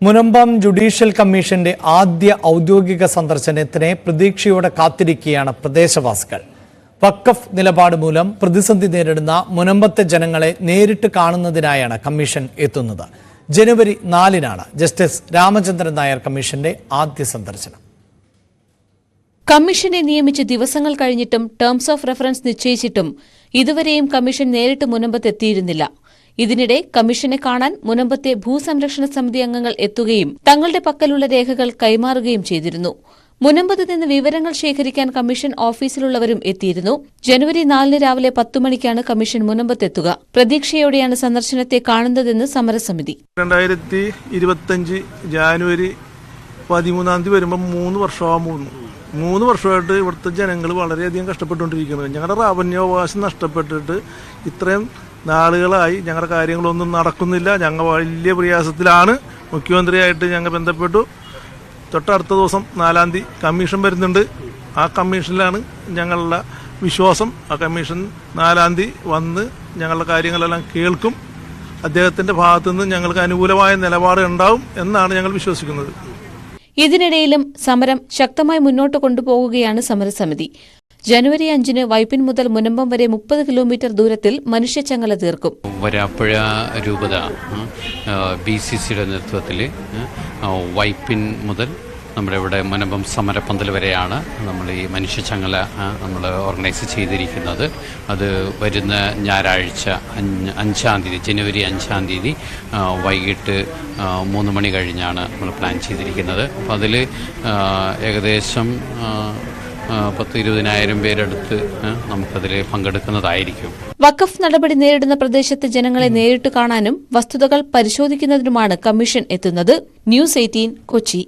Munambam judicial കമ്മീഷന്റെ ആദ്യ ഔദ്യോഗിക സന്ദർശനത്തിന് പ്രതീക്ഷയോടെ കാത്തിരിക്കുകയാണ് പ്രദേശവാസികൾ. വഖഫ് നിലപാട് മൂലം പ്രതിസന്ധി നേരിടുന്ന മുനമ്പത്തെ ജനങ്ങളെ നേരിട്ട് കാണുന്നതിനായാണ് കമ്മീഷൻ എത്തുന്നത്. ജനുവരി 4-നാണ് ജസ്റ്റിസ് രാമചന്ദ്രൻ നായർ കമ്മീഷന്റെ ആദ്യ സന്ദർശനം. കമ്മീഷനെ നിയമിച്ച് ദിവസങ്ങൾ കഴിഞ്ഞിട്ടും ടേംസ് ഓഫ് റെഫറൻസ് നിശ്ചയിച്ചിട്ടും ഇതുവരെയും കമ്മീഷൻ നേരിട്ട് മുനമ്പത്തെത്തിയിരുന്നില്ല. ഇതിനിടെ കമ്മീഷനെ കാണാൻ മുനമ്പത്തെ ഭൂസംരക്ഷണ സമിതി അംഗങ്ങൾ എത്തുകയും തങ്ങളുടെ പക്കലുള്ള രേഖകൾ കൈമാറുകയും ചെയ്തിരുന്നു. മുനമ്പത്ത് നിന്ന് വിവരങ്ങൾ ശേഖരിക്കാൻ കമ്മീഷൻ ഓഫീസിലുള്ളവരും എത്തിയിരുന്നു. ജനുവരി 4 രാവിലെ 10 മണിക്കാണ് കമ്മീഷൻ മുനമ്പത്തെത്തുക. പ്രതീക്ഷയോടെയാണ് സന്ദർശനത്തെ കാണുന്നതെന്ന് സമരസമിതി. 2025 ജാനുവരി 13 വരുമ്പോൾ 3 വർഷമാകാൻ പോകുന്നു. 3 വർഷമായിട്ട് ഇവിടുത്തെ ജനങ്ങൾ വളരെയധികം കഷ്ടപ്പെട്ടുകൊണ്ടിരിക്കുന്നത്. ഞങ്ങളുടെ റവന്യൂവകാശം നഷ്ടപ്പെട്ടിട്ട് ഇത്രയും നാളുകളായി ഞങ്ങളുടെ കാര്യങ്ങളൊന്നും നടക്കുന്നില്ല. ഞങ്ങൾ വലിയ പ്രയാസത്തിലാണ്. മുഖ്യമന്ത്രിയായിട്ട് ഞങ്ങൾ ബന്ധപ്പെട്ടു. തൊട്ടടുത്ത ദിവസം 4-ാം തീയതി കമ്മീഷൻ വരുന്നുണ്ട്. ആ കമ്മീഷനിലാണ് ഞങ്ങളുടെ വിശ്വാസം. ആ കമ്മീഷൻ 4-ാം തീയതി വന്ന് ഞങ്ങളുടെ കാര്യങ്ങളെല്ലാം കേൾക്കും. അദ്ദേഹത്തിൻ്റെ ഭാഗത്തുനിന്ന് ഞങ്ങൾക്ക് അനുകൂലമായ നിലപാട് ഉണ്ടാവും എന്നാണ് ഞങ്ങൾ വിശ്വസിക്കുന്നത്. ഇതിനിടയിലും സമരം ശക്തമായി മുന്നോട്ട് കൊണ്ടുപോകുകയാണ് സമരസമിതി. ജനുവരി 5-ന് വൈപ്പിൻ മുതൽ മുനമ്പം വരെ 30 കിലോമീറ്റർ ദൂരത്തിൽ മനുഷ്യച്ചങ്ങല തീർക്കും. വരാപ്പുഴ രൂപത BCCയുടെ നേതൃത്വത്തിൽ വൈപ്പിൻ മുതൽ നമ്മുടെ ഇവിടെ മുനമ്പം സമരപ്പന്തൽ വരെയാണ് നമ്മൾ ഈ മനുഷ്യച്ചങ്ങല നമ്മൾ ഓർഗനൈസ് ചെയ്തിരിക്കുന്നത്. അത് വരുന്ന ഞായറാഴ്ച 5-ാം തീയതി ജനുവരി 5-ാം തീയതി വൈകിട്ട് 3 മണി കഴിഞ്ഞാണ് നമ്മൾ പ്ലാൻ ചെയ്തിരിക്കുന്നത്. അപ്പോൾ അതിൽ ഏകദേശം 10-20,000 പേരെടുത്ത് നമുക്കതിൽ പങ്കെടുക്കുന്നതായിരിക്കും. വഖഫ് നടപടി നേരിടുന്ന പ്രദേശത്തെ ജനങ്ങളെ നേരിട്ട് കാണാനും വസ്തുതകൾ പരിശോധിക്കുന്നതിനുമാണ് കമ്മീഷൻ എത്തുന്നത്. ന്യൂസ് 18 കൊച്ചി.